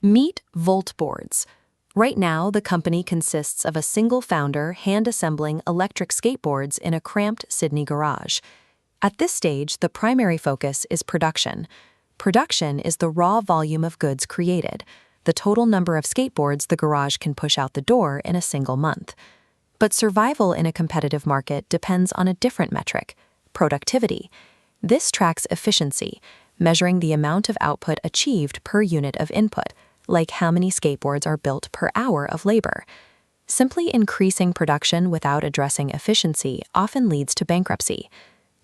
Meet Volt Boards. Right now, the company consists of a single founder hand-assembling electric skateboards in a cramped Sydney garage. At this stage, the primary focus is production. Production is the raw volume of goods created, the total number of skateboards the garage can push out the door in a single month. But survival in a competitive market depends on a different metric: productivity. This tracks efficiency, measuring the amount of output achieved per unit of input, like how many skateboards are built per hour of labor. Simply increasing production without addressing efficiency often leads to bankruptcy.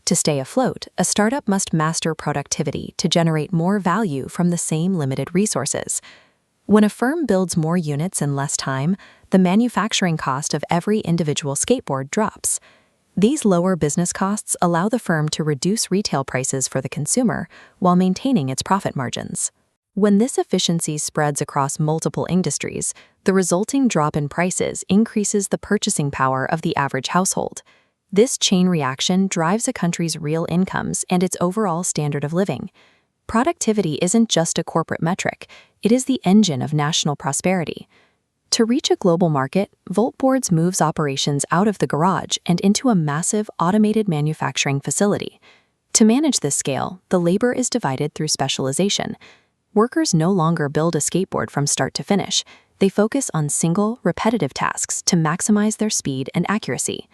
To stay afloat, a startup must master productivity to generate more value from the same limited resources. When a firm builds more units in less time, the manufacturing cost of every individual skateboard drops. These lower business costs allow the firm to reduce retail prices for the consumer while maintaining its profit margins. When this efficiency spreads across multiple industries, the resulting drop in prices increases the purchasing power of the average household. This chain reaction drives a country's real incomes and its overall standard of living. Productivity isn't just a corporate metric, it is the engine of national prosperity. To reach a global market, Volt Boards moves operations out of the garage and into a massive automated manufacturing facility. To manage this scale, the labor is divided through specialization. Workers no longer build a skateboard from start to finish. They focus on single, repetitive tasks to maximize their speed and accuracy.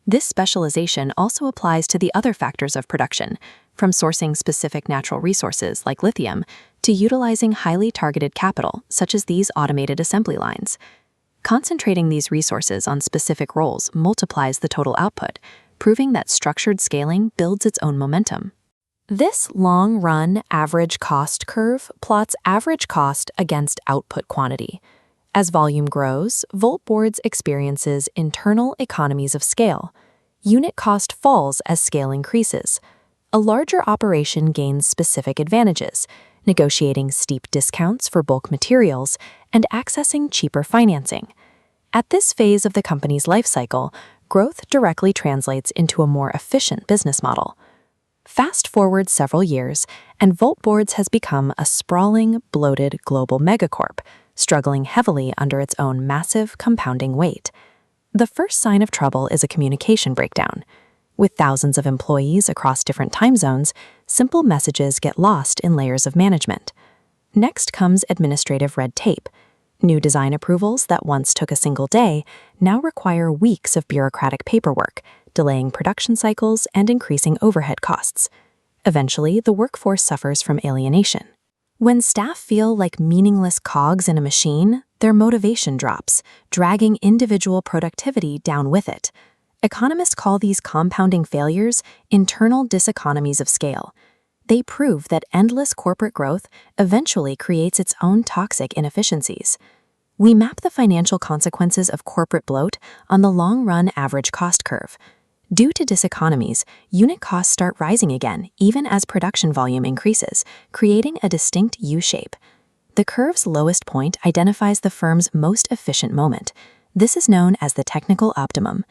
This specialization also applies to the other factors of production, from sourcing specific natural resources like lithium to utilizing highly targeted capital, such as these automated assembly lines. Concentrating these resources on specific roles multiplies the total output, proving that structured scaling builds its own momentum. This long-run average cost curve plots average cost against output quantity. As volume grows, Volt Boards experiences internal economies of scale. Unit cost falls as scale increases. A larger operation gains specific advantages, negotiating steep discounts for bulk materials and accessing cheaper financing. At this phase of the company's life cycle, growth directly translates into a more efficient business model. Fast forward several years, and Volt Boards has become a sprawling, bloated global megacorp, struggling heavily under its own massive compounding weight. The first sign of trouble is a communication breakdown. With thousands of employees across different time zones, simple messages get lost in layers of management. Next comes administrative red tape. New design approvals that once took a single day now require weeks of bureaucratic paperwork, delaying production cycles and increasing overhead costs. Eventually, the workforce suffers from alienation. When staff feel like meaningless cogs in a machine, their motivation drops, dragging individual productivity down with it. Economists call these compounding failures internal diseconomies of scale. They prove that endless corporate growth eventually creates its own toxic inefficiencies. We map the financial consequences of corporate bloat on the long-run average cost curve. Due to diseconomies, unit costs start rising again, even as production volume increases, creating a distinct U-shape. The curve's lowest point identifies the firm's most efficient moment. This is known as the technical optimum.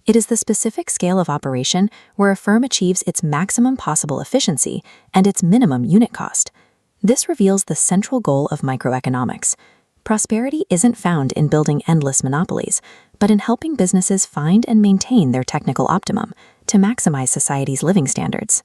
It is the specific scale of operation where a firm achieves its maximum possible efficiency and its minimum unit cost. This reveals the central goal of microeconomics. Prosperity isn't found in building endless monopolies, but in helping businesses find and maintain their technical optimum to maximize society's living standards.